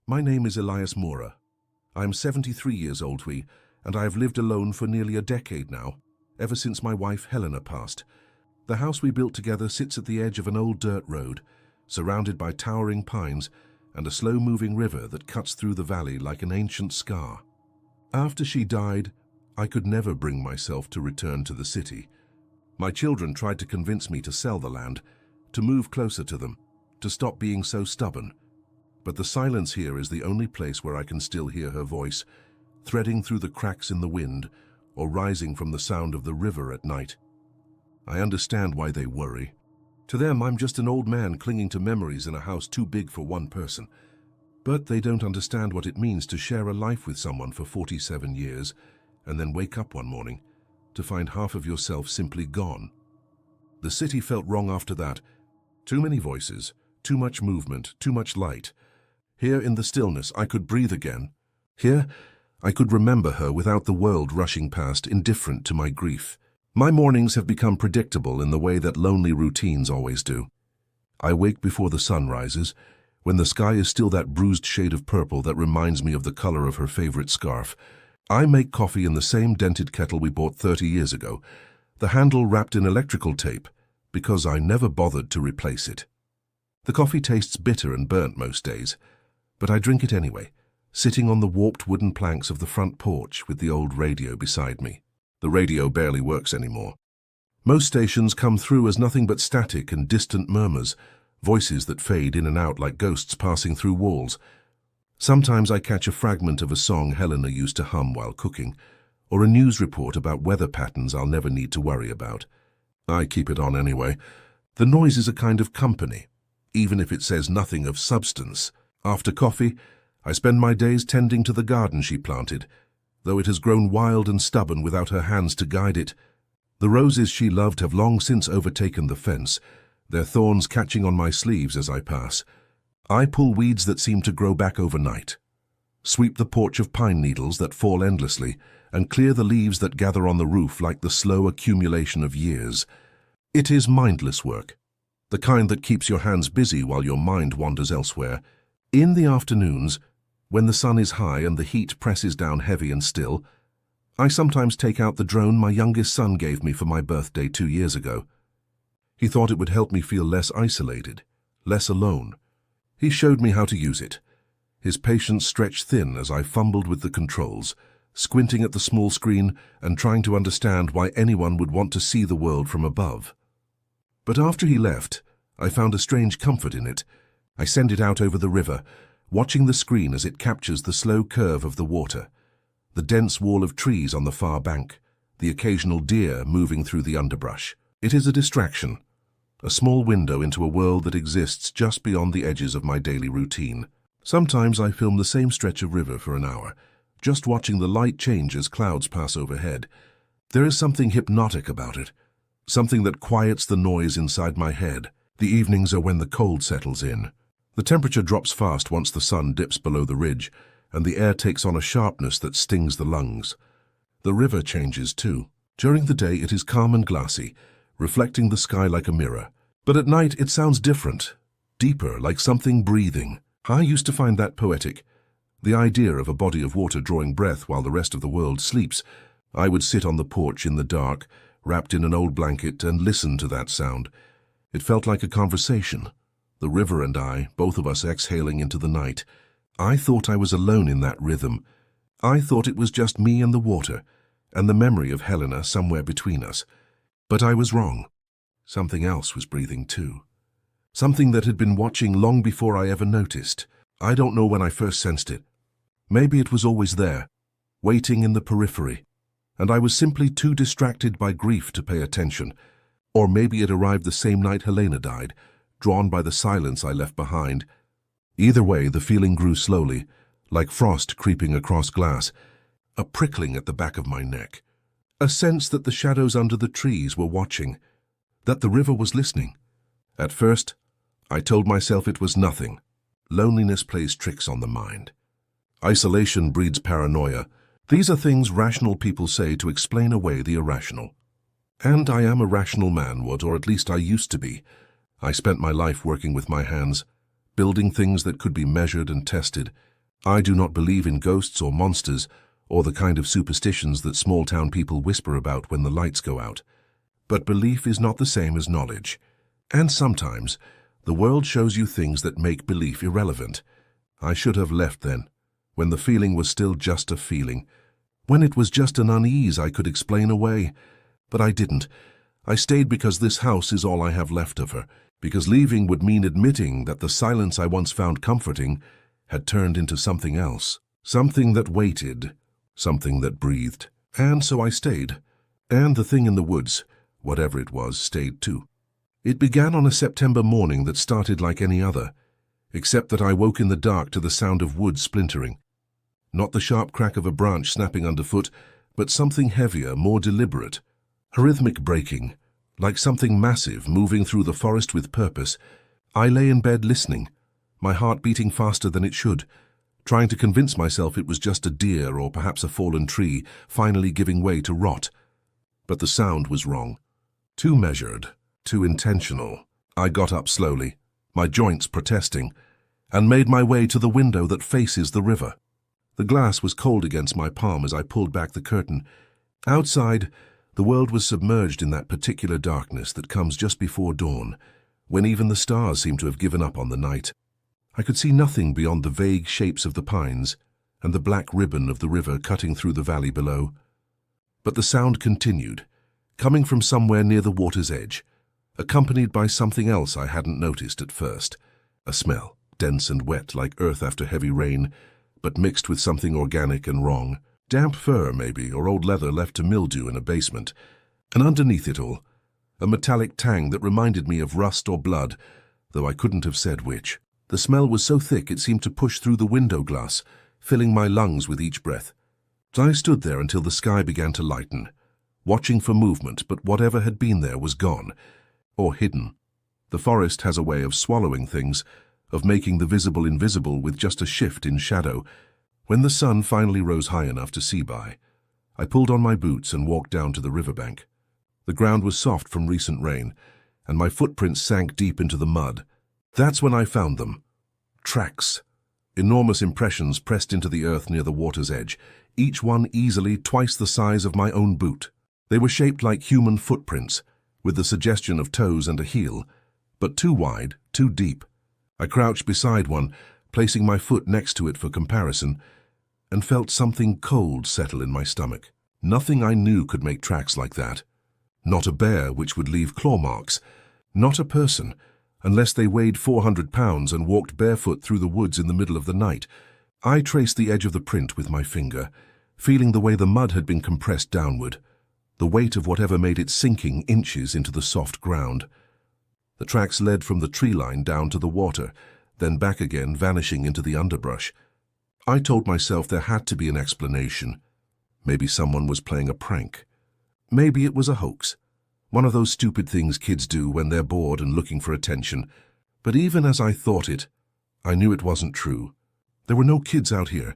My name is Elias Mora. I am 73 years old, and I have lived alone for nearly a decade now, ever since my wife Helena passed. The house we built together sits at the edge of an old dirt road, surrounded by towering pines and a slow-moving river that cuts through the valley like an ancient scar. After she died, I could never bring myself to return to the city. My children tried to convince me to sell the land, to move closer to them, to stop being so stubborn. But the silence here is the only place where I can still hear her voice, threading through the cracks in the wind or rising from the sound of the river at night. I understand why they worry. To them, I'm just an old man clinging to memories in a house too big for one person. But they don't understand what it means to share a life with someone for 47 years and then wake up one morning to find half of yourself simply gone. The city felt wrong after that. Too many voices, too much movement, too much light. Here in the stillness, I could breathe again. Here, I could remember her without the world rushing past, indifferent to my grief. My mornings have become predictable in the way that lonely routines always do. I wake before the sun rises, when the sky is still that bruised shade of purple that reminds me of the color of her favorite scarf. I make coffee in the same dented kettle we bought 30 years ago, the handle wrapped in electrical tape, because I never bothered to replace it. The coffee tastes bitter and burnt most days, but I drink it anyway, sitting on the warped wooden planks of the front porch with the old radio beside me. The radio barely works anymore. Most stations come through as nothing but static and distant murmurs, voices that fade in and out like ghosts passing through walls. Sometimes I catch a fragment of a song Helena used to hum while cooking, or a news report about weather patterns I'll never need to worry about. I keep it on anyway. The noise is a kind of company, even if it says nothing of substance. After coffee, I spend my days tending to the garden she planted, though it has grown wild and stubborn without her hands to guide it. The roses she loved have long since overtaken the fence, their thorns catching on my sleeves as I pass. I pull weeds that seem to grow back overnight, sweep the porch of pine needles that fall endlessly, and clear the leaves that gather on the roof like the slow accumulation of years. It is mindless work, the kind that keeps your hands busy while your mind wanders elsewhere. In the afternoons, when the sun is high and the heat presses down heavy and still, I sometimes take out the drone my youngest son gave me for my birthday 2 years ago. He thought it would help me feel less isolated, less alone. He showed me how to use it. His patience stretched thin as I fumbled with the controls, squinting at the small screen and trying to understand why anyone would want to see the world from above. But after he left, I found a strange comfort in it. I send it out over the river, watching the screen as it captures the slow curve of the water, the dense wall of trees on the far bank, the occasional deer moving through the underbrush. It is a distraction, a small window into a world that exists just beyond the edges of my daily routine. Sometimes I film the same stretch of river for an hour, just watching the light change as clouds pass overhead. There is something hypnotic about it, something that quiets the noise inside my head. The evenings are when the cold settles in. The temperature drops fast once the sun dips below the ridge, and the air takes on a sharpness that stings the lungs. The river changes too. During the day it is calm and glassy, reflecting the sky like a mirror. But at night it sounds different, deeper, like something breathing. I used to find that poetic. The idea of a body of water drawing breath while the rest of the world sleeps. I would sit on the porch in the dark, wrapped in an old blanket, and listen to that sound. It felt like a conversation. The river and I, both of us exhaling into the night. I thought I was alone in that rhythm. I thought it was just me and the water, and the memory of Helena somewhere between us. But I was wrong. Something else was breathing too. Something that had been watching long before I ever noticed. I don't know when I first sensed it. Maybe it was always there, waiting in the periphery, and I was simply too distracted by grief to pay attention. Or maybe it arrived the same night Helena died, drawn by the silence I left behind. Either way, the feeling grew slowly, like frost creeping across glass, a prickling at the back of my neck, a sense that the shadows under the trees were watching, that the river was listening. At first, I told myself it was nothing. Loneliness plays tricks on the mind. Isolation breeds paranoia. These are things rational people say to explain away the irrational. And I am a rational man, or at least I used to be. I spent my life working with my hands, building things that could be measured and tested, I do not believe in ghosts or monsters or the kind of superstitions that small-town people whisper about when the lights go out. But belief is not the same as knowledge. And sometimes, the world shows you things that make belief irrelevant. I should have left then, when the feeling was still just a feeling, when it was just an unease I could explain away. But I didn't. I stayed because this house is all I have left of her, because leaving would mean admitting that the silence I once found comforting had turned into something else, something that waited, something that breathed. And so I stayed. And the thing in the woods, whatever it was, stayed too. It began on a September morning that started like any other, except that I woke in the dark to the sound of wood splintering. Not the sharp crack of a branch snapping underfoot, but something heavier, more deliberate, a rhythmic breaking, like something massive moving through the forest with purpose. I lay in bed listening, my heart beating faster than it should, trying to convince myself it was just a deer or perhaps a fallen tree finally giving way to rot. But the sound was wrong. Too measured, too intentional. I got up slowly, my joints protesting, and made my way to the window that faces the river. The glass was cold against my palm as I pulled back the curtain. Outside, the world was submerged in that particular darkness that comes just before dawn, when even the stars seem to have given up on the night. I could see nothing beyond the vague shapes of the pines and the black ribbon of the river cutting through the valley below. But the sound continued, coming from somewhere near the water's edge, accompanied by something else I hadn't noticed at first. A smell, dense and wet like earth after heavy rain, but mixed with something organic and wrong. Damp fur, maybe, or old leather left to mildew in a basement. And underneath it all, a metallic tang that reminded me of rust or blood, though I couldn't have said which. The smell was so thick it seemed to push through the window glass, filling my lungs with each breath. I stood there until the sky began to lighten, watching for movement, but whatever had been there was gone, or hidden. The forest has a way of swallowing things, of making the visible invisible with just a shift in shadow. When the sun finally rose high enough to see by, I pulled on my boots and walked down to the riverbank. The ground was soft from recent rain, and my footprints sank deep into the mud. That's when I found them. Tracks. Enormous impressions pressed into the earth near the water's edge, each one easily twice the size of my own boot. They were shaped like human footprints, with the suggestion of toes and a heel, but too wide, too deep. I crouched beside one, placing my foot next to it for comparison, and felt something cold settle in my stomach. Nothing I knew could make tracks like that. Not a bear, which would leave claw marks. Not a person, unless they weighed 400 pounds and walked barefoot through the woods in the middle of the night. I traced the edge of the print with my finger, feeling the way the mud had been compressed downward, the weight of whatever made it sinking inches into the soft ground. The tracks led from the tree line down to the water, then back again, vanishing into the underbrush. I told myself there had to be an explanation. Maybe someone was playing a prank. Maybe it was a hoax. One of those stupid things kids do when they're bored and looking for attention. But even as I thought it, I knew it wasn't true. There were no kids out here,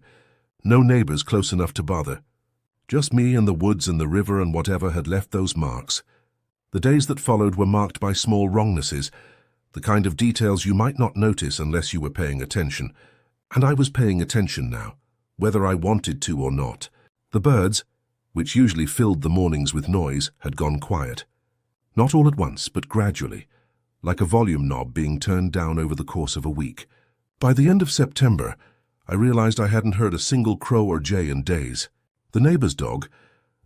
no neighbors close enough to bother. Just me and the woods and the river and whatever had left those marks. The days that followed were marked by small wrongnesses, the kind of details you might not notice unless you were paying attention. And I was paying attention now, whether I wanted to or not. The birds, which usually filled the mornings with noise, had gone quiet. Not all at once, but gradually, like a volume knob being turned down over the course of a week. By the end of September, I realized I hadn't heard a single crow or jay in days. The neighbor's dog,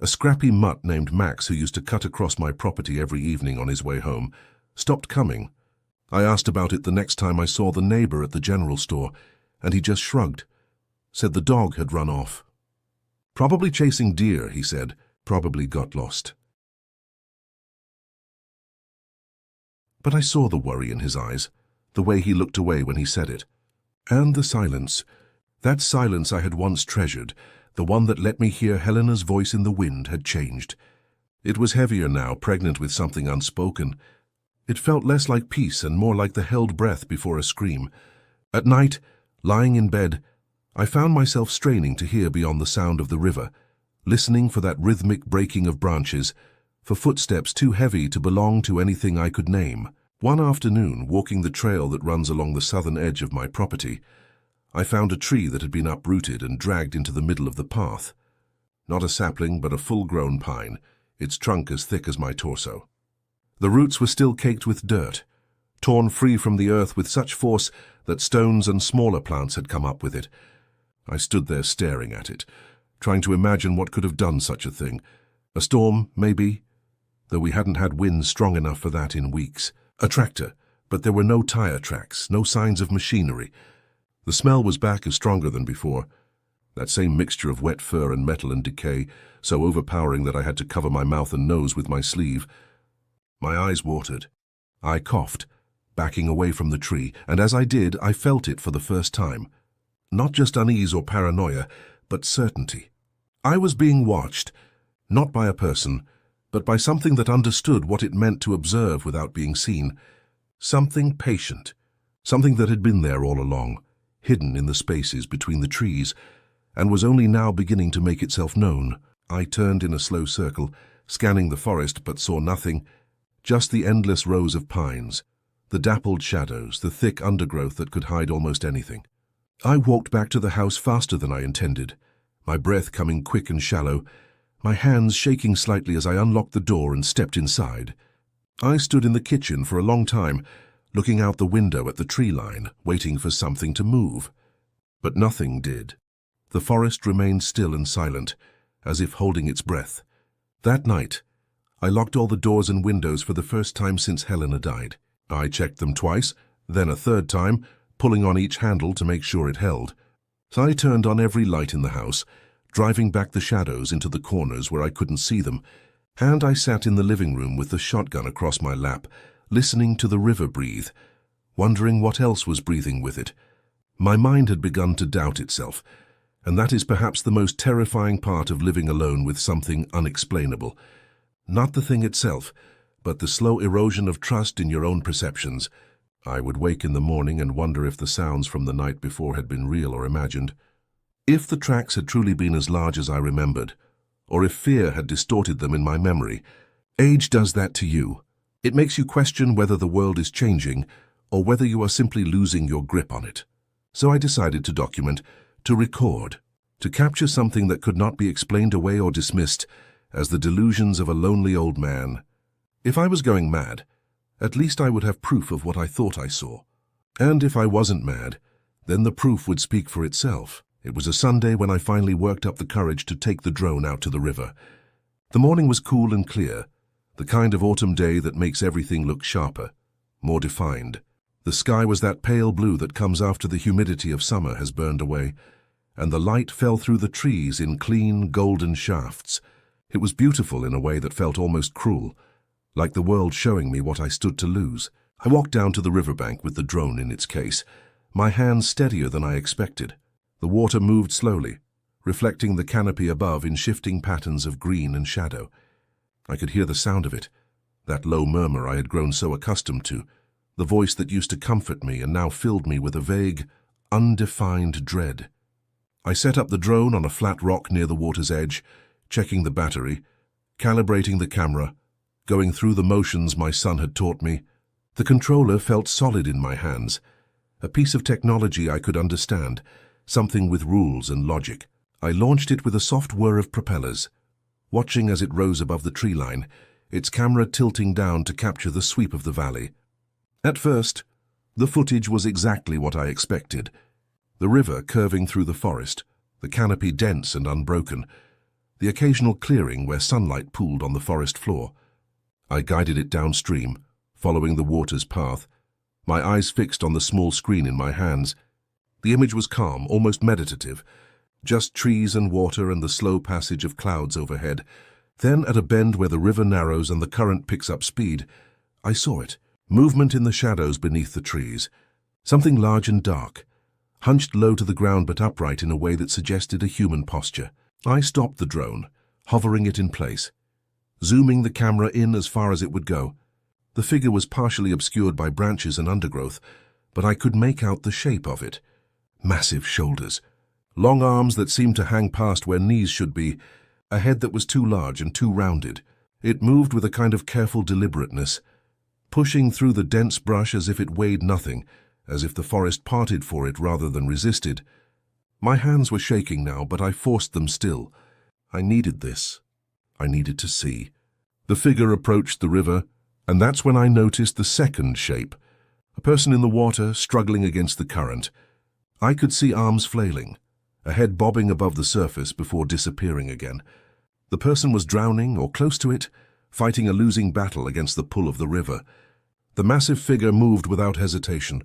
a scrappy mutt named Max who used to cut across my property every evening on his way home, stopped coming. I asked about it the next time I saw the neighbor at the general store, and he just shrugged, said the dog had run off. Probably chasing deer, he said, probably got lost. But I saw the worry in his eyes, the way he looked away when he said it. And the silence, that silence I had once treasured, the one that let me hear Helena's voice in the wind, had changed. It was heavier now, pregnant with something unspoken. It felt less like peace and more like the held breath before a scream. At night, lying in bed, I found myself straining to hear beyond the sound of the river, listening for that rhythmic breaking of branches, for footsteps too heavy to belong to anything I could name. One afternoon, walking the trail that runs along the southern edge of my property, I found a tree that had been uprooted and dragged into the middle of the path. Not a sapling, but a full-grown pine, its trunk as thick as my torso. The roots were still caked with dirt, torn free from the earth with such force that stones and smaller plants had come up with it. I stood there staring at it, trying to imagine what could have done such a thing. A storm, maybe, though we hadn't had winds strong enough for that in weeks. A tractor, but there were no tire tracks, no signs of machinery. The smell was back as stronger than before. That same mixture of wet fur and metal and decay, so overpowering that I had to cover my mouth and nose with my sleeve. My eyes watered. I coughed, backing away from the tree, and as I did, I felt it for the first time. Not just unease or paranoia, but certainty. I was being watched, not by a person, but by something that understood what it meant to observe without being seen. Something patient, something that had been there all along, hidden in the spaces between the trees, and was only now beginning to make itself known. I turned in a slow circle, scanning the forest, but saw nothing, just the endless rows of pines, the dappled shadows, the thick undergrowth that could hide almost anything. I walked back to the house faster than I intended, my breath coming quick and shallow, my hands shaking slightly as I unlocked the door and stepped inside. I stood in the kitchen for a long time, looking out the window at the tree line, waiting for something to move. But nothing did. The forest remained still and silent, as if holding its breath. That night, I locked all the doors and windows for the first time since Helena died. I checked them twice, then a third time, pulling on each handle to make sure it held. So I turned on every light in the house, driving back the shadows into the corners where I couldn't see them, and I sat in the living room with the shotgun across my lap, listening to the river breathe, wondering what else was breathing with it. My mind had begun to doubt itself, and that is perhaps the most terrifying part of living alone with something unexplainable. Not the thing itself, but the slow erosion of trust in your own perceptions. I would wake in the morning and wonder if the sounds from the night before had been real or imagined. If the tracks had truly been as large as I remembered, or if fear had distorted them in my memory. Age does that to you. It makes you question whether the world is changing or whether you are simply losing your grip on it. So I decided to document, to record, to capture something that could not be explained away or dismissed as the delusions of a lonely old man. If I was going mad, at least I would have proof of what I thought I saw. And if I wasn't mad, then the proof would speak for itself. It was a Sunday when I finally worked up the courage to take the drone out to the river. The morning was cool and clear, the kind of autumn day that makes everything look sharper, more defined. The sky was that pale blue that comes after the humidity of summer has burned away, and the light fell through the trees in clean, golden shafts. It was beautiful in a way that felt almost cruel, like the world showing me what I stood to lose. I walked down to the riverbank with the drone in its case, my hands steadier than I expected. The water moved slowly, reflecting the canopy above in shifting patterns of green and shadow. I could hear the sound of it, that low murmur I had grown so accustomed to, the voice that used to comfort me and now filled me with a vague, undefined dread. I set up the drone on a flat rock near the water's edge, checking the battery, calibrating the camera, going through the motions my son had taught me. The controller felt solid in my hands, a piece of technology I could understand, something with rules and logic. I launched it with a soft whir of propellers, watching as it rose above the tree line, its camera tilting down to capture the sweep of the valley. At first, the footage was exactly what I expected. The river curving through the forest, the canopy dense and unbroken, the occasional clearing where sunlight pooled on the forest floor. I guided it downstream, following the water's path, my eyes fixed on the small screen in my hands. The image was calm, almost meditative, just trees and water and the slow passage of clouds overhead. Then, at a bend where the river narrows and the current picks up speed, I saw it, movement in the shadows beneath the trees, something large and dark, hunched low to the ground but upright in a way that suggested a human posture. I stopped the drone, hovering it in place, zooming the camera in as far as it would go. The figure was partially obscured by branches and undergrowth, but I could make out the shape of it. Massive shoulders, long arms that seemed to hang past where knees should be, a head that was too large and too rounded. It moved with a kind of careful deliberateness, pushing through the dense brush as if it weighed nothing, as if the forest parted for it rather than resisted. My hands were shaking now, but I forced them still. I needed this. I needed to see. The figure approached the river, and that's when I noticed the second shape. A person in the water, struggling against the current. I could see arms flailing, a head bobbing above the surface before disappearing again. The person was drowning, or close to it, fighting a losing battle against the pull of the river. The massive figure moved without hesitation.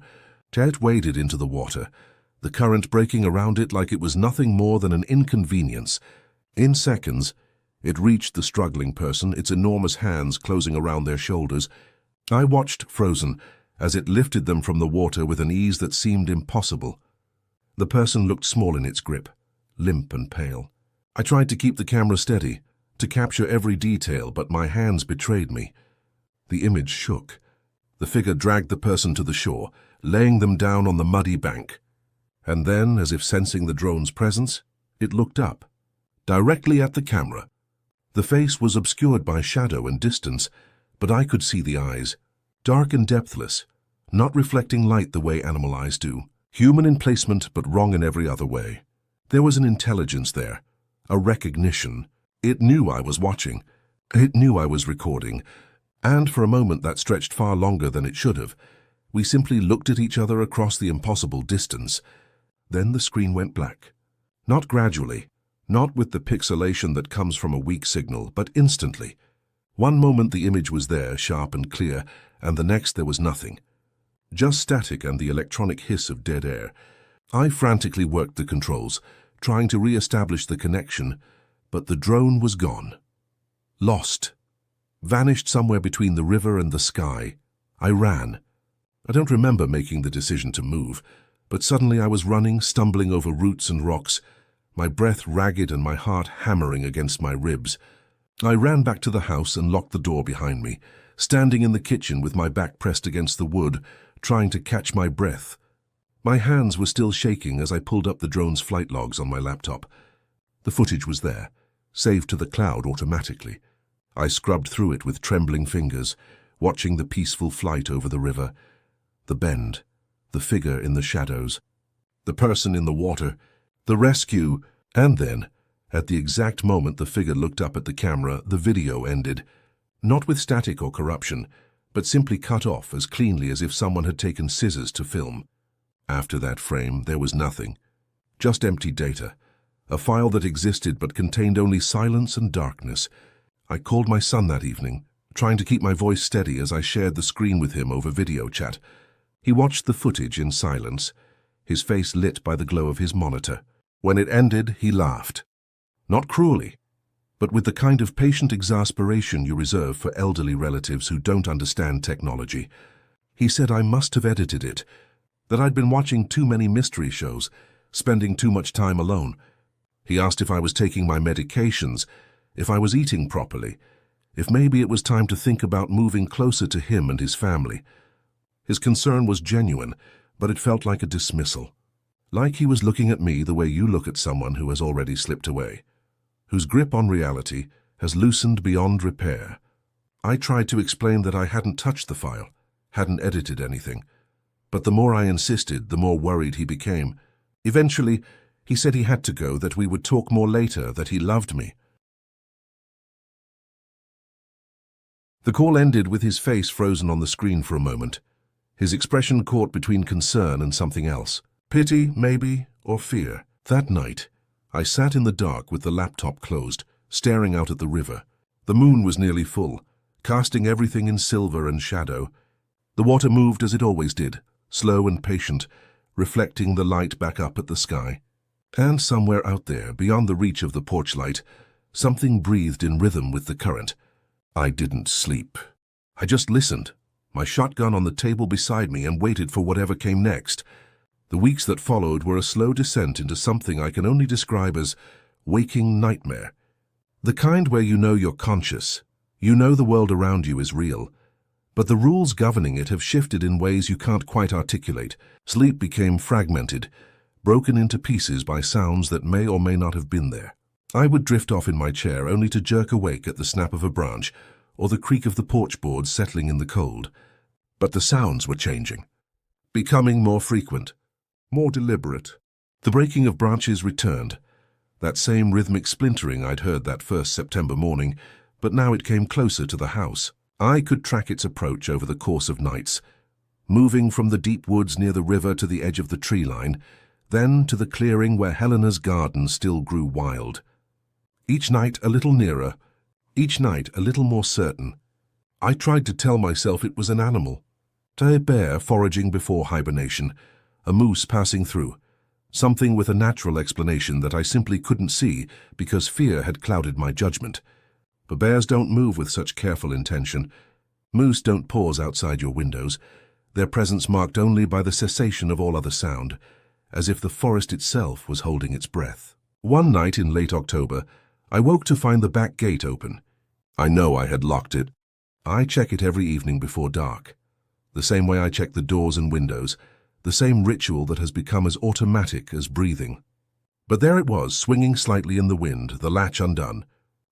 It waded into the water, the current breaking around it like it was nothing more than an inconvenience. In seconds, it reached the struggling person, its enormous hands closing around their shoulders. I watched, frozen, as it lifted them from the water with an ease that seemed impossible. The person looked small in its grip, limp and pale. I tried to keep the camera steady, to capture every detail, but my hands betrayed me. The image shook. The figure dragged the person to the shore, laying them down on the muddy bank. And then, as if sensing the drone's presence, it looked up, directly at the camera. The face was obscured by shadow and distance, but I could see the eyes, dark and depthless, not reflecting light the way animal eyes do. Human in placement, but wrong in every other way. There was an intelligence there, a recognition. It knew I was watching. It knew I was recording. And for a moment that stretched far longer than it should have. We simply looked at each other across the impossible distance. Then the screen went black. Not gradually, not with the pixelation that comes from a weak signal, but instantly. One moment the image was there, sharp and clear, and the next there was nothing. Just static and the electronic hiss of dead air. I frantically worked the controls, trying to re-establish the connection, but the drone was gone. Lost. Vanished somewhere between the river and the sky. I ran. I don't remember making the decision to move, but suddenly I was running, stumbling over roots and rocks, my breath ragged and my heart hammering against my ribs. I ran back to the house and locked the door behind me, standing in the kitchen with my back pressed against the wood, trying to catch my breath. My hands were still shaking as I pulled up the drone's flight logs on my laptop. The footage was there, saved to the cloud automatically. I scrubbed through it with trembling fingers, watching the peaceful flight over the river, the bend, the figure in the shadows, the person in the water, the rescue, and then, at the exact moment the figure looked up at the camera, the video ended, not with static or corruption, but simply cut off as cleanly as if someone had taken scissors to film. After that frame, there was nothing, just empty data, a file that existed but contained only silence and darkness. I called my son that evening, trying to keep my voice steady as I shared the screen with him over video chat. He watched the footage in silence, his face lit by the glow of his monitor. When it ended, he laughed. Not cruelly, but with the kind of patient exasperation you reserve for elderly relatives who don't understand technology. He said I must have edited it, that I'd been watching too many mystery shows, spending too much time alone. He asked if I was taking my medications, if I was eating properly, if maybe it was time to think about moving closer to him and his family. His concern was genuine, but it felt like a dismissal. Like he was looking at me the way you look at someone who has already slipped away, whose grip on reality has loosened beyond repair. I tried to explain that I hadn't touched the file, hadn't edited anything. But the more I insisted, the more worried he became. Eventually, he said he had to go, that we would talk more later, that he loved me. The call ended with his face frozen on the screen for a moment, his expression caught between concern and something else. Pity, maybe, or fear. That night, I sat in the dark with the laptop closed, staring out at the river. The moon was nearly full, casting everything in silver and shadow. The water moved as it always did, slow and patient, reflecting the light back up at the sky. And somewhere out there, beyond the reach of the porch light, something breathed in rhythm with the current. I didn't sleep. I just listened, my shotgun on the table beside me, and waited for whatever came next. The weeks that followed were a slow descent into something I can only describe as waking nightmare. The kind where you know you're conscious, you know the world around you is real, but the rules governing it have shifted in ways you can't quite articulate. Sleep became fragmented, broken into pieces by sounds that may or may not have been there. I would drift off in my chair only to jerk awake at the snap of a branch or the creak of the porch boards settling in the cold. But the sounds were changing. becoming more frequent, more deliberate. The breaking of branches returned, that same rhythmic splintering I'd heard that first September morning, but now it came closer to the house. I could track its approach over the course of nights, moving from the deep woods near the river to the edge of the tree line, then to the clearing where Helena's garden still grew wild. Each night a little nearer, each night a little more certain. I tried to tell myself it was an animal, a bear foraging before hibernation, a moose passing through, something with a natural explanation that I simply couldn't see because fear had clouded my judgment. But bears don't move with such careful intention. Moose don't pause outside your windows, their presence marked only by the cessation of all other sound, as if the forest itself was holding its breath. One night in late October, I woke to find the back gate open. I know I had locked it. I check it every evening before dark, the same way I check the doors and windows, the same ritual that has become as automatic as breathing. But there it was, swinging slightly in the wind, the latch undone,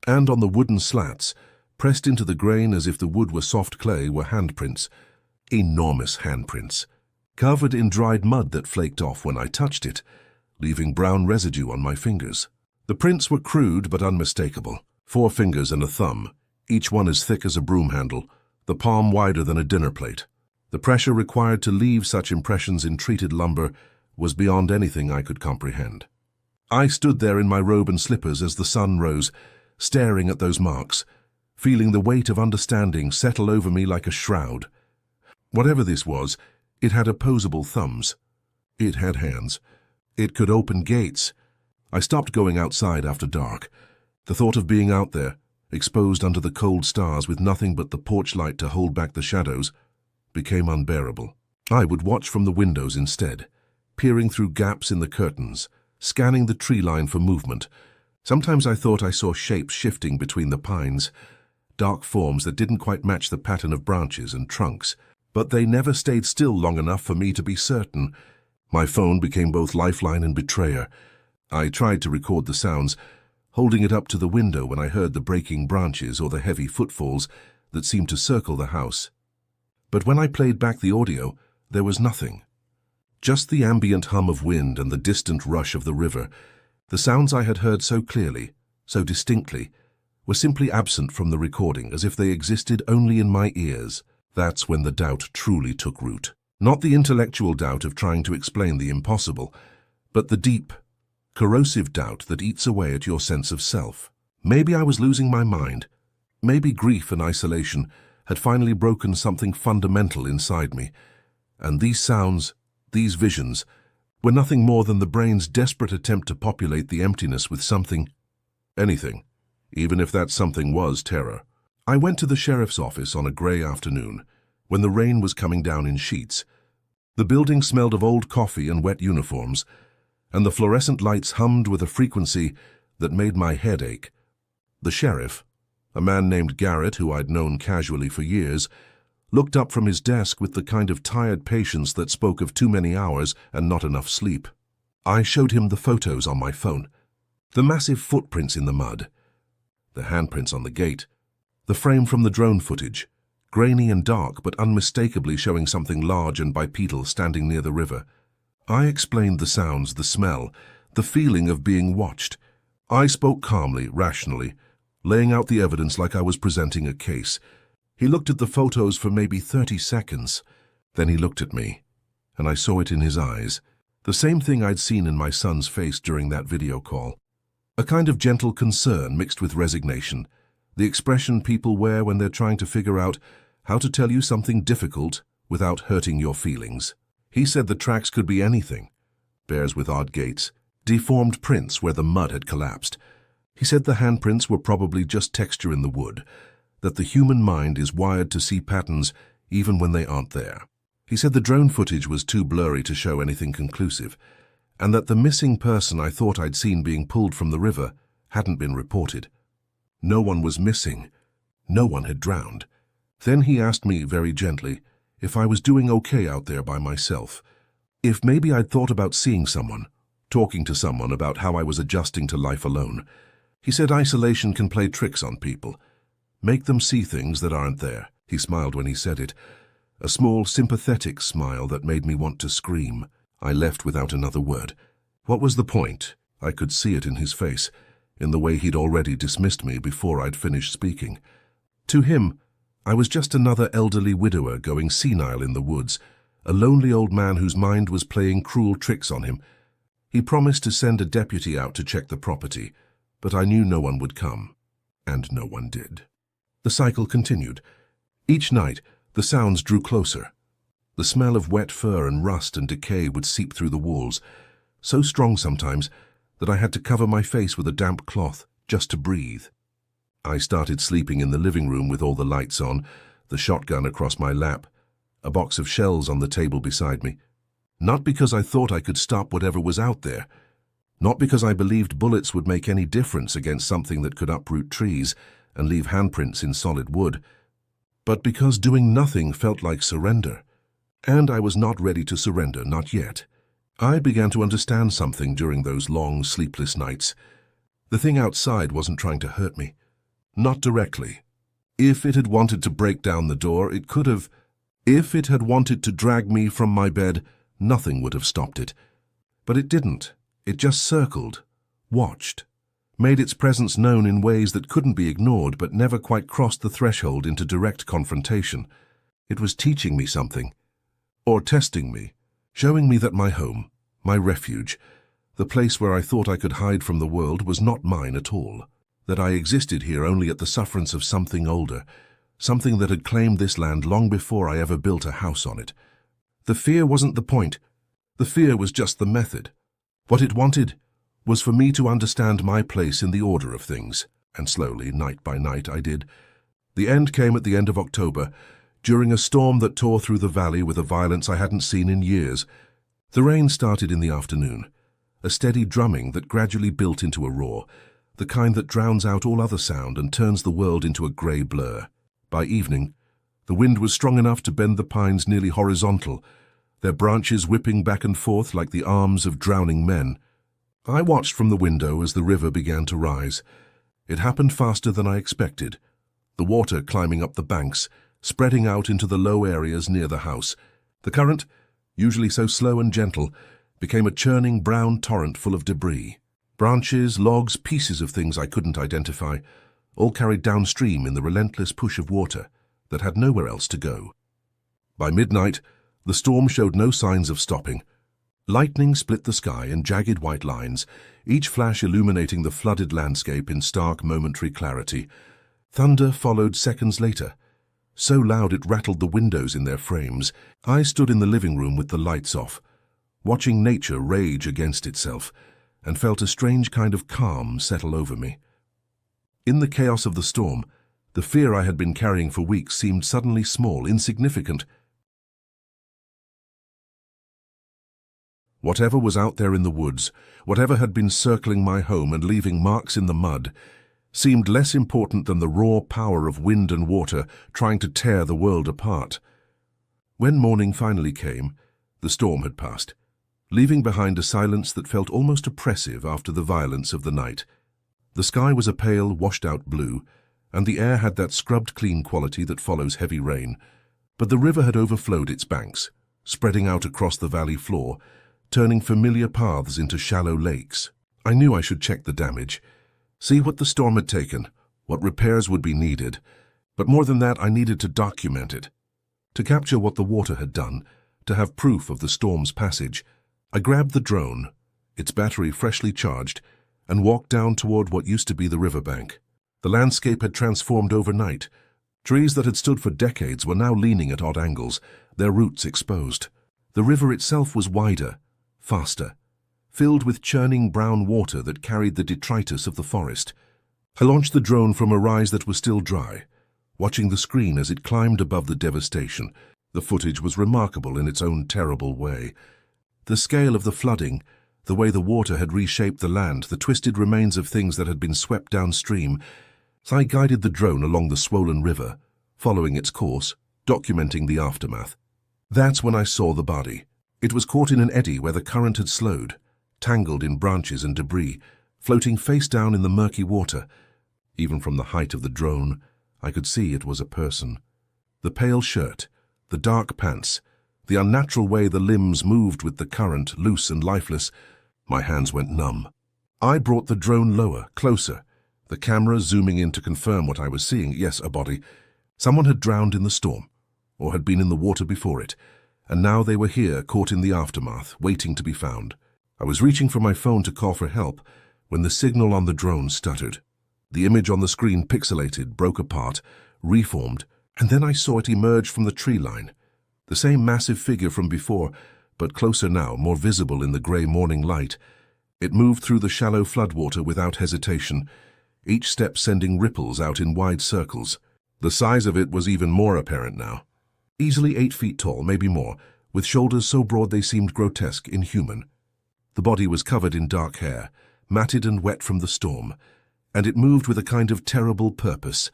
and on the wooden slats, pressed into the grain as if the wood were soft clay, were handprints, enormous handprints, covered in dried mud that flaked off when I touched it, leaving brown residue on my fingers. The prints were crude but unmistakable, 4 fingers and a thumb, each one as thick as a broom handle, the palm wider than a dinner plate. The pressure required to leave such impressions in treated lumber was beyond anything I could comprehend. I stood there in my robe and slippers as the sun rose, staring at those marks, feeling the weight of understanding settle over me like a shroud. Whatever this was, it had opposable thumbs. It had hands. It could open gates. I stopped going outside after dark. The thought of being out there, exposed under the cold stars with nothing but the porch light to hold back the shadows, became unbearable. I would watch from the windows instead, peering through gaps in the curtains, scanning the tree line for movement. Sometimes I thought I saw shapes shifting between the pines, dark forms that didn't quite match the pattern of branches and trunks, but they never stayed still long enough for me to be certain. My phone became both lifeline and betrayer. I tried to record the sounds, holding it up to the window when I heard the breaking branches or the heavy footfalls that seemed to circle the house. But when I played back the audio, there was nothing. Just the ambient hum of wind and the distant rush of the river. The sounds I had heard so clearly, so distinctly, were simply absent from the recording, as if they existed only in my ears. That's when the doubt truly took root. Not the intellectual doubt of trying to explain the impossible, but the deep, corrosive doubt that eats away at your sense of self. Maybe I was losing my mind. Maybe grief and isolation had finally broken something fundamental inside me, and these sounds, these visions, were nothing more than the brain's desperate attempt to populate the emptiness with something, anything, even if that something was terror. I went to the sheriff's office on a grey afternoon, when the rain was coming down in sheets. The building smelled of old coffee and wet uniforms, and the fluorescent lights hummed with a frequency that made my head ache. The sheriff, a man named Garrett who I'd known casually for years, looked up from his desk with the kind of tired patience that spoke of too many hours and not enough sleep. I showed him the photos on my phone, the massive footprints in the mud, the handprints on the gate, the frame from the drone footage, grainy and dark but unmistakably showing something large and bipedal standing near the river. I explained the sounds, the smell, the feeling of being watched. I spoke calmly, rationally, laying out the evidence like I was presenting a case. He looked at the photos for maybe 30 seconds. Then he looked at me, and I saw it in his eyes. The same thing I'd seen in my son's face during that video call. A kind of gentle concern mixed with resignation. The expression people wear when they're trying to figure out how to tell you something difficult without hurting your feelings. He said the tracks could be anything. Bears with odd gaits, deformed prints where the mud had collapsed. He said the handprints were probably just texture in the wood, that the human mind is wired to see patterns even when they aren't there. He said the drone footage was too blurry to show anything conclusive, and that the missing person I thought I'd seen being pulled from the river hadn't been reported. No one was missing. No one had drowned. Then he asked me very gently if I was doing okay out there by myself, if maybe I'd thought about seeing someone, talking to someone about how I was adjusting to life alone. He said isolation can play tricks on people, make them see things that aren't there. He smiled when he said it, a small, sympathetic smile that made me want to scream. I left without another word. What was the point? I could see it in his face, in the way he'd already dismissed me before I'd finished speaking. To him, I was just another elderly widower going senile in the woods, a lonely old man whose mind was playing cruel tricks on him. He promised to send a deputy out to check the property, but I knew no one would come, and no one did. The cycle continued. Each night, the sounds drew closer. The smell of wet fur and rust and decay would seep through the walls, so strong sometimes that I had to cover my face with a damp cloth just to breathe. I started sleeping in the living room with all the lights on, the shotgun across my lap, a box of shells on the table beside me. Not because I thought I could stop whatever was out there, not because I believed bullets would make any difference against something that could uproot trees and leave handprints in solid wood, but because doing nothing felt like surrender. And I was not ready to surrender, not yet. I began to understand something during those long, sleepless nights. The thing outside wasn't trying to hurt me. Not directly. If it had wanted to break down the door, it could have. If it had wanted to drag me from my bed, nothing would have stopped it. But it didn't. It just circled, watched, made its presence known in ways that couldn't be ignored but never quite crossed the threshold into direct confrontation. It was teaching me something, or testing me, showing me that my home, my refuge, the place where I thought I could hide from the world was not mine at all, that I existed here only at the sufferance of something older, something that had claimed this land long before I ever built a house on it. The fear wasn't the point. The fear was just the method. What it wanted was for me to understand my place in the order of things, and slowly, night by night, I did. The end came at the end of October, during a storm that tore through the valley with a violence I hadn't seen in years. The rain started in the afternoon, a steady drumming that gradually built into a roar, the kind that drowns out all other sound and turns the world into a grey blur. By evening, the wind was strong enough to bend the pines nearly horizontal, their branches whipping back and forth like the arms of drowning men. I watched from the window as the river began to rise. It happened faster than I expected, the water climbing up the banks, spreading out into the low areas near the house. The current, usually so slow and gentle, became a churning brown torrent full of debris. Branches, logs, pieces of things I couldn't identify, all carried downstream in the relentless push of water that had nowhere else to go. By midnight, the storm showed no signs of stopping. Lightning split the sky in jagged white lines, each flash illuminating the flooded landscape in stark momentary clarity. Thunder followed seconds later, so loud it rattled the windows in their frames. I stood in the living room with the lights off, watching nature rage against itself, and felt a strange kind of calm settle over me. In the chaos of the storm, the fear I had been carrying for weeks seemed suddenly small, insignificant. Whatever was out there in the woods, whatever had been circling my home and leaving marks in the mud, seemed less important than the raw power of wind and water trying to tear the world apart. When morning finally came, the storm had passed, leaving behind a silence that felt almost oppressive after the violence of the night. The sky was a pale, washed-out blue, and the air had that scrubbed-clean quality that follows heavy rain. But the river had overflowed its banks, spreading out across the valley floor, turning familiar paths into shallow lakes. I knew I should check the damage, see what the storm had taken, what repairs would be needed. But more than that, I needed to document it, to capture what the water had done, to have proof of the storm's passage. I grabbed the drone, its battery freshly charged, and walked down toward what used to be the riverbank. The landscape had transformed overnight. Trees that had stood for decades were now leaning at odd angles, their roots exposed. The river itself was wider, faster, filled with churning brown water that carried the detritus of the forest. I launched the drone from a rise that was still dry, watching the screen as it climbed above the devastation. The footage was remarkable in its own terrible way. The scale of the flooding, the way the water had reshaped the land, the twisted remains of things that had been swept downstream. I guided the drone along the swollen river, following its course, documenting the aftermath. That's when I saw the body. It was caught in an eddy where the current had slowed, tangled in branches and debris, floating face down in the murky water. Even from the height of the drone, I could see it was a person. The pale shirt, The dark pants, the unnatural way the limbs moved with the current, loose and lifeless. My hands went numb. I brought the drone lower, closer, the camera zooming in to confirm what I was seeing. Yes, a body. Someone had drowned in the storm, or had been in the water before it, and now they were here, caught in the aftermath, waiting to be found. I was reaching for my phone to call for help when the signal on the drone stuttered. The image on the screen pixelated, broke apart, reformed, and then I saw it emerge from the tree line. The same massive figure from before, but closer now, more visible in the grey morning light. It moved through the shallow floodwater without hesitation, each step sending ripples out in wide circles. The size of it was even more apparent now. Easily 8 feet tall, maybe more, with shoulders so broad they seemed grotesque, inhuman. The body was covered in dark hair, matted and wet from the storm, and it moved with a kind of terrible purpose.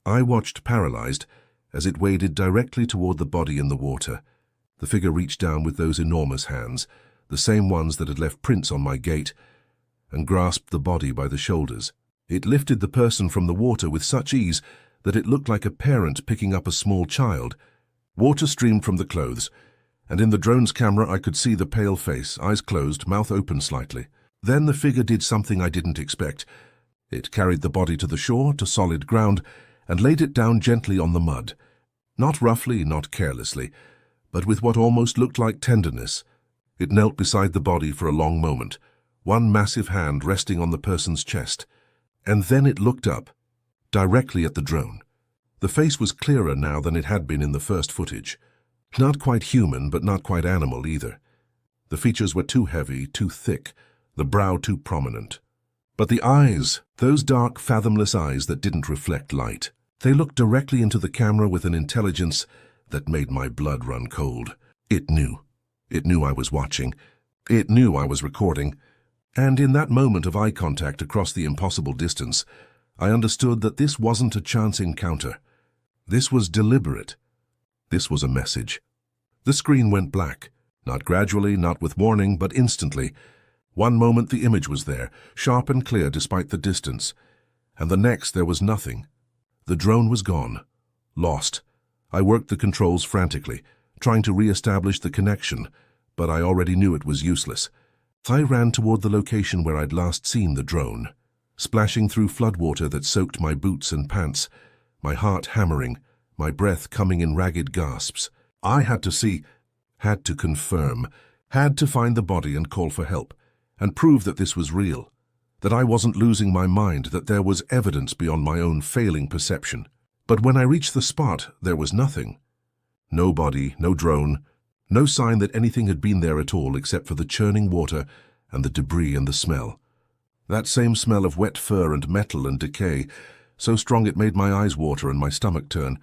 I watched paralyzed as it waded directly toward the body in the water. The figure reached down with those enormous hands, the same ones that had left prints on my gate, and grasped the body by the shoulders. It lifted the person from the water with such ease that it looked like a parent picking up a small child. Water streamed from the clothes, and in the drone's camera I could see the pale face, eyes closed, mouth open slightly. Then the figure did something I didn't expect. It carried the body to the shore, to solid ground, and laid it down gently on the mud. Not roughly, not carelessly, but with what almost looked like tenderness. It knelt beside the body for a long moment, one massive hand resting on the person's chest. And then it looked up, directly at the drone. The face was clearer now than it had been in the first footage. Not quite human, but not quite animal either. The features were too heavy, too thick, the brow too prominent. But the eyes, those dark, fathomless eyes that didn't reflect light, they looked directly into the camera with an intelligence that made my blood run cold. It knew. It knew I was watching. It knew I was recording. And in that moment of eye contact across the impossible distance, I understood that this wasn't a chance encounter. This was deliberate. This was a message. The screen went black, not gradually, not with warning, but instantly. One moment the image was there, sharp and clear despite the distance, and the next there was nothing. The drone was gone, lost. I worked the controls frantically, trying to re-establish the connection, but I already knew it was useless. I ran toward the location where I'd last seen the drone, splashing through floodwater that soaked my boots and pants, my heart hammering, my breath coming in ragged gasps. I had to see, had to confirm, had to find the body and call for help, and prove that this was real, that I wasn't losing my mind, that there was evidence beyond my own failing perception. But when I reached the spot, there was nothing. No body, no drone, no sign that anything had been there at all except for the churning water and the debris and the smell. That same smell of wet fur and metal and decay, so strong it made my eyes water and my stomach turn.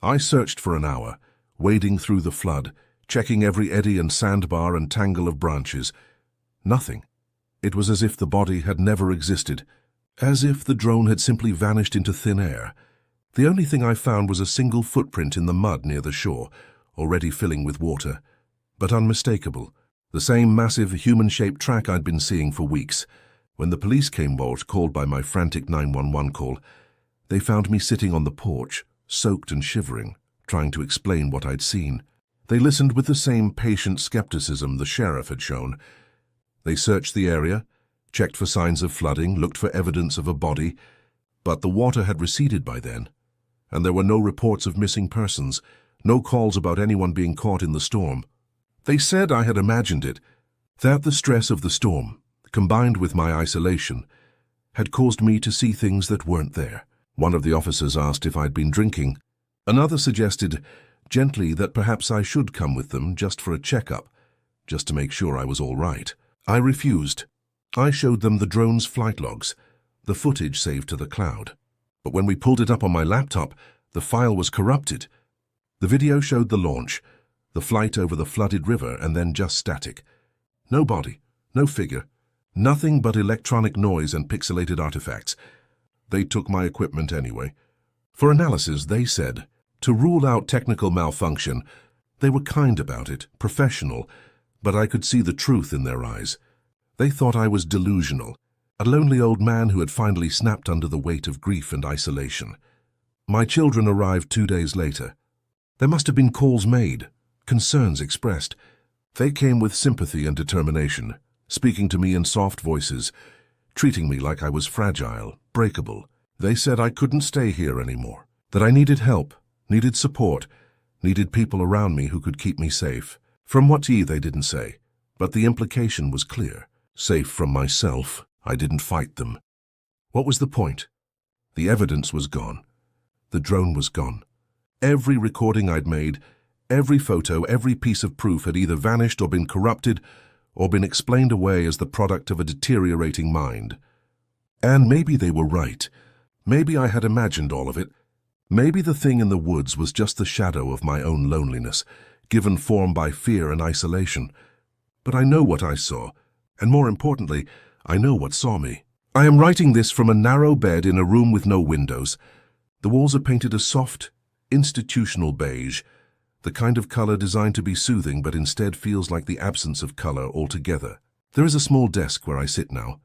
I searched for an hour, wading through the flood, checking every eddy and sandbar and tangle of branches. Nothing. It was as if the body had never existed, as if the drone had simply vanished into thin air. The only thing I found was a single footprint in the mud near the shore, already filling with water, but unmistakable. The same massive human-shaped track I'd been seeing for weeks. When the police came aboard, called by my frantic 911 call, they found me sitting on the porch, soaked and shivering, trying to explain what I'd seen. They listened with the same patient skepticism the sheriff had shown. They searched the area, checked for signs of flooding, looked for evidence of a body, but the water had receded by then, and there were no reports of missing persons, no calls about anyone being caught in the storm. They said I had imagined it, that the stress of the storm, combined with my isolation, had caused me to see things that weren't there. One of the officers asked if I'd been drinking. Another suggested, gently, that perhaps I should come with them just for a checkup, just to make sure I was all right. I refused. I showed them the drone's flight logs, the footage saved to the cloud. But when we pulled it up on my laptop, the file was corrupted. The video showed the launch, the flight over the flooded river, and then just static. No body, no figure, nothing but electronic noise and pixelated artifacts. They took my equipment anyway. For analysis, they said, to rule out technical malfunction. They were kind about it, professional, but I could see the truth in their eyes. They thought I was delusional, a lonely old man who had finally snapped under the weight of grief and isolation. My children arrived 2 days later. There must have been calls made, concerns expressed. They came with sympathy and determination, speaking to me in soft voices, treating me like I was fragile, breakable. They said I couldn't stay here anymore, that I needed help, needed support, needed people around me who could keep me safe. From what they didn't say, but the implication was clear. Safe from myself, I didn't fight them. What was the point? The evidence was gone. The drone was gone. Every recording I'd made, every photo, every piece of proof had either vanished or been corrupted or been explained away as the product of a deteriorating mind. And maybe they were right. Maybe I had imagined all of it. Maybe the thing in the woods was just the shadow of my own loneliness, given form by fear and isolation. But I know what I saw, and more importantly, I know what saw me. I am writing this from a narrow bed in a room with no windows. The walls are painted a soft, institutional beige, the kind of color designed to be soothing but instead feels like the absence of color altogether. There is a small desk where I sit now,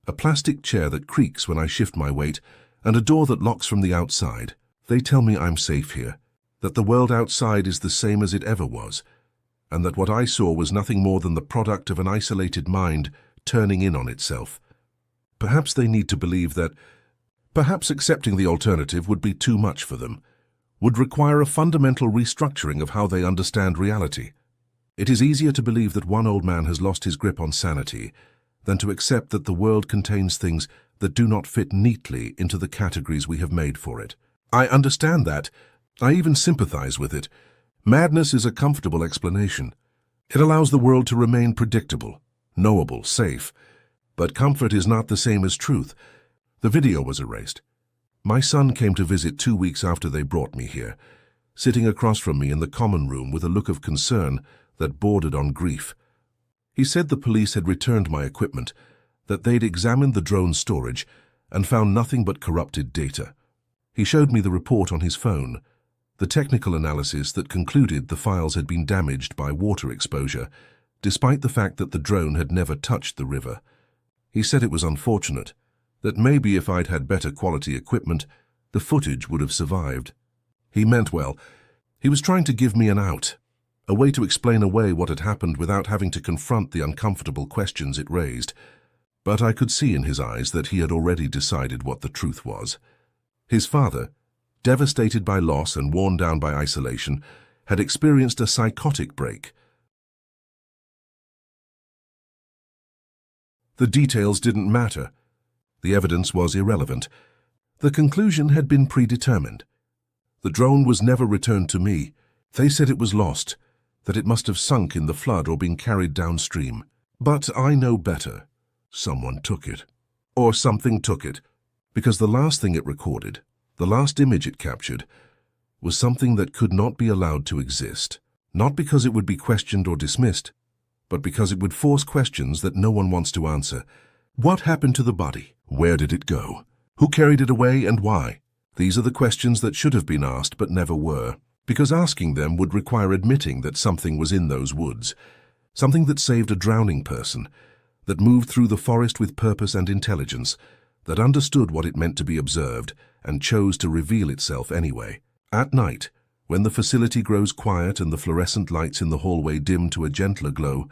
a plastic chair that creaks when I shift my weight, and a door that locks from the outside. They tell me I'm safe here, that the world outside is the same as it ever was, and that what I saw was nothing more than the product of an isolated mind turning in on itself. Perhaps they need to believe that. Perhaps accepting the alternative would be too much for them, would require a fundamental restructuring of how they understand reality. It is easier to believe that one old man has lost his grip on sanity than to accept that the world contains things that do not fit neatly into the categories we have made for it. I understand that. I even sympathize with it. Madness is a comfortable explanation. It allows the world to remain predictable, knowable, safe. But comfort is not the same as truth. The video was erased. My son came to visit 2 weeks after they brought me here, sitting across from me in the common room with a look of concern that bordered on grief. He said the police had returned my equipment, that they'd examined the drone storage and found nothing but corrupted data. He showed me the report on his phone, the technical analysis that concluded the files had been damaged by water exposure, despite the fact that the drone had never touched the river. He said it was unfortunate, that maybe if I'd had better quality equipment, the footage would have survived. He meant well. He was trying to give me an out, a way to explain away what had happened without having to confront the uncomfortable questions it raised. But I could see in his eyes that he had already decided what the truth was. His father, devastated by loss and worn down by isolation, had experienced a psychotic break. The details didn't matter. The evidence was irrelevant. The conclusion had been predetermined. The drone was never returned to me. They said it was lost, that it must have sunk in the flood or been carried downstream. But I know better. Someone took it. Or something took it, because the last thing it recorded, the last image it captured, was something that could not be allowed to exist. Not because it would be questioned or dismissed, but because it would force questions that no one wants to answer. What happened to the body? Where did it go? Who carried it away and why? These are the questions that should have been asked but never were, because asking them would require admitting that something was in those woods, something that saved a drowning person, that moved through the forest with purpose and intelligence, that understood what it meant to be observed and chose to reveal itself anyway. At night, when the facility grows quiet and the fluorescent lights in the hallway dim to a gentler glow,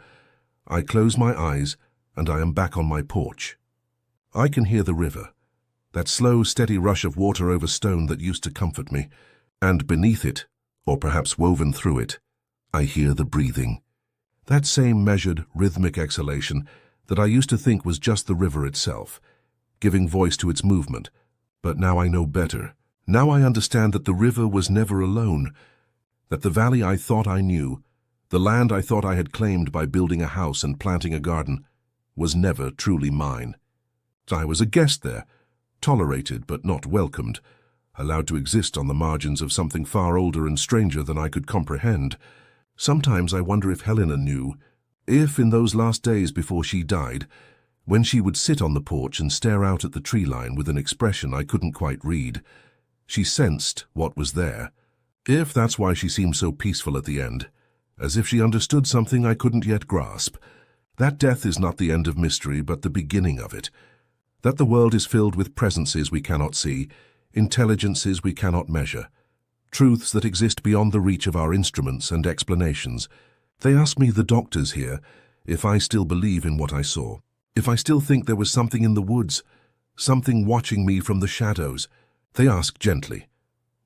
I close my eyes and I am back on my porch. I can hear the river, that slow, steady rush of water over stone that used to comfort me, and beneath it, or perhaps woven through it, I hear the breathing. That same measured, rhythmic exhalation that I used to think was just the river itself, giving voice to its movement. But now I know better. Now I understand that the river was never alone, that the valley I thought I knew, the land I thought I had claimed by building a house and planting a garden, was never truly mine. I was a guest there, tolerated but not welcomed, allowed to exist on the margins of something far older and stranger than I could comprehend. Sometimes I wonder if Helena knew, if in those last days before she died, when she would sit on the porch and stare out at the tree line with an expression I couldn't quite read, she sensed what was there. If that's why she seemed so peaceful at the end, as if she understood something I couldn't yet grasp, that death is not the end of mystery but the beginning of it, that the world is filled with presences we cannot see, intelligences we cannot measure, truths that exist beyond the reach of our instruments and explanations. They ask me, the doctors here, if I still believe in what I saw, if I still think there was something in the woods, something watching me from the shadows. They ask gently,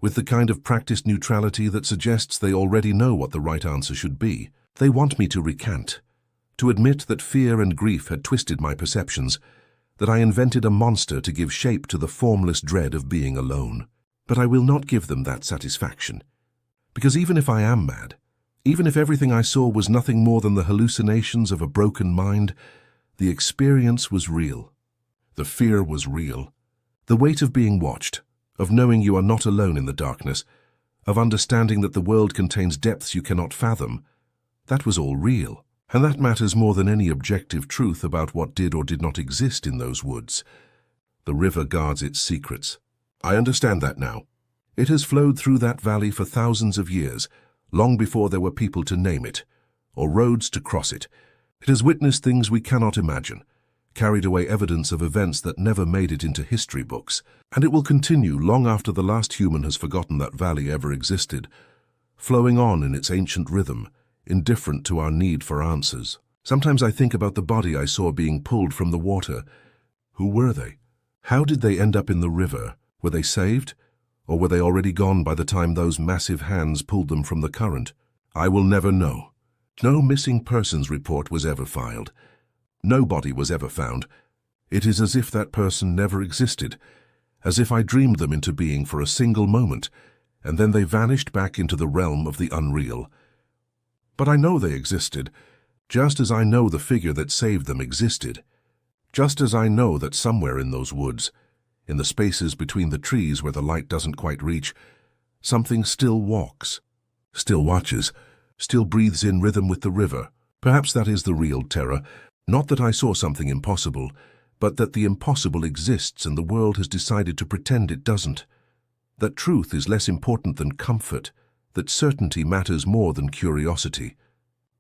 with the kind of practiced neutrality that suggests they already know what the right answer should be. They want me to recant, to admit that fear and grief had twisted my perceptions, that I invented a monster to give shape to the formless dread of being alone. But I will not give them that satisfaction, because even if I am mad, even if everything I saw was nothing more than the hallucinations of a broken mind, the experience was real. The fear was real. The weight of being watched, of knowing you are not alone in the darkness, of understanding that the world contains depths you cannot fathom, that was all real. And that matters more than any objective truth about what did or did not exist in those woods. The river guards its secrets. I understand that now. It has flowed through that valley for thousands of years, long before there were people to name it, or roads to cross it. It has witnessed things we cannot imagine, carried away evidence of events that never made it into history books, and it will continue long after the last human has forgotten that valley ever existed, flowing on in its ancient rhythm, indifferent to our need for answers. Sometimes I think about the body I saw being pulled from the water. Who were they? How did they end up in the river? Were they saved? Or were they already gone by the time those massive hands pulled them from the current? I will never know. No missing persons report was ever filed. No body was ever found. It is as if that person never existed, as if I dreamed them into being for a single moment, and then they vanished back into the realm of the unreal. But I know they existed, just as I know the figure that saved them existed, just as I know that somewhere in those woods, in the spaces between the trees where the light doesn't quite reach, something still walks, still watches, still breathes in rhythm with the river. Perhaps that is the real terror, not that I saw something impossible, but that the impossible exists and the world has decided to pretend it doesn't, that truth is less important than comfort, that certainty matters more than curiosity.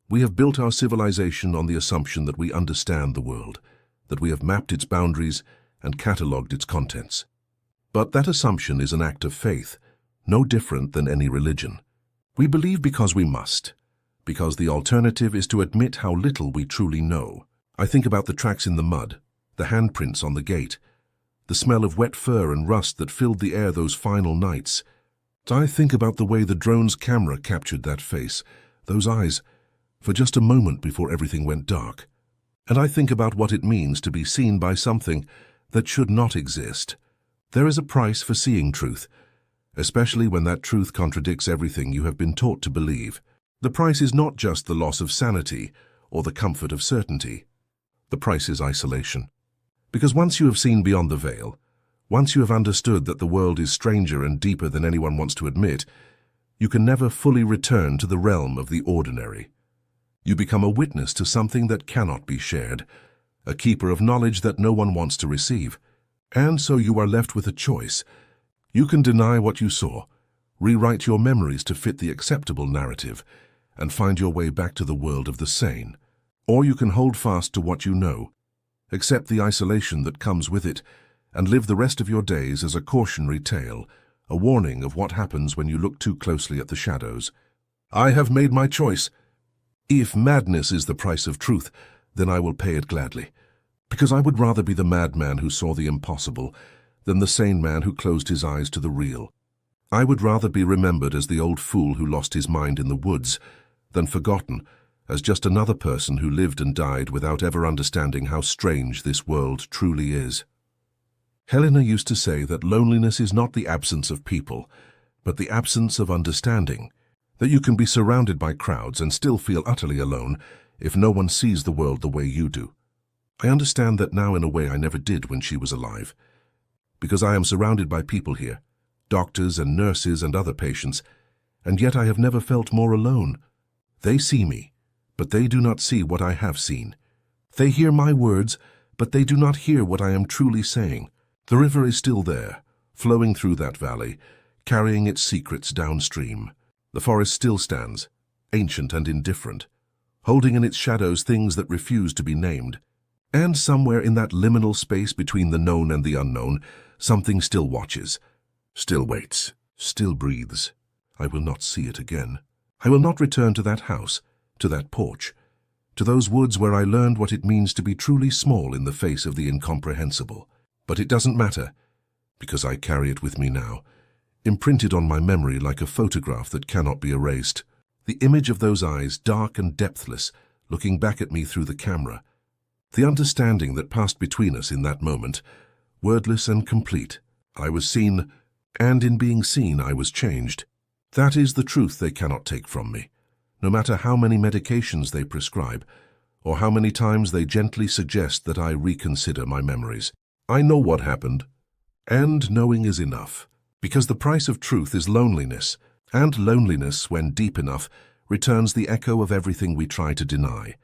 We have built our civilization on the assumption that we understand the world, that we have mapped its boundaries and catalogued its contents. But that assumption is an act of faith, no different than any religion. We believe because we must, because the alternative is to admit how little we truly know. I think about the tracks in the mud, the handprints on the gate, the smell of wet fur and rust that filled the air those final nights. I think about the way the drone's camera captured that face, those eyes, for just a moment before everything went dark. And I think about what it means to be seen by something that should not exist. There is a price for seeing truth, especially when that truth contradicts everything you have been taught to believe. The price is not just the loss of sanity or the comfort of certainty. The price is isolation. Because once you have seen beyond the veil, once you have understood that the world is stranger and deeper than anyone wants to admit, you can never fully return to the realm of the ordinary. You become a witness to something that cannot be shared, a keeper of knowledge that no one wants to receive. And so you are left with a choice. You can deny what you saw, rewrite your memories to fit the acceptable narrative, and find your way back to the world of the sane. Or you can hold fast to what you know, accept the isolation that comes with it, and live the rest of your days as a cautionary tale, a warning of what happens when you look too closely at the shadows. I have made my choice. If madness is the price of truth, then I will pay it gladly, because I would rather be the madman who saw the impossible than the sane man who closed his eyes to the real. I would rather be remembered as the old fool who lost his mind in the woods than forgotten as just another person who lived and died without ever understanding how strange this world truly is. Helena used to say that loneliness is not the absence of people, but the absence of understanding, that you can be surrounded by crowds and still feel utterly alone if no one sees the world the way you do. I understand that now in a way I never did when she was alive, because I am surrounded by people here, doctors and nurses and other patients, and yet I have never felt more alone. They see me, but they do not see what I have seen. They hear my words, but they do not hear what I am truly saying. The river is still there, flowing through that valley, carrying its secrets downstream. The forest still stands, ancient and indifferent, holding in its shadows things that refuse to be named. And somewhere in that liminal space between the known and the unknown, something still watches, still waits, still breathes. I will not see it again. I will not return to that house, to that porch, to those woods where I learned what it means to be truly small in the face of the incomprehensible. But it doesn't matter, because I carry it with me now, imprinted on my memory like a photograph that cannot be erased. The image of those eyes, dark and depthless, looking back at me through the camera. The understanding that passed between us in that moment, wordless and complete. I was seen, and in being seen I was changed. That is the truth they cannot take from me, no matter how many medications they prescribe, or how many times they gently suggest that I reconsider my memories. I know what happened, and knowing is enough, because the price of truth is loneliness, and loneliness, when deep enough, returns the echo of everything we try to deny.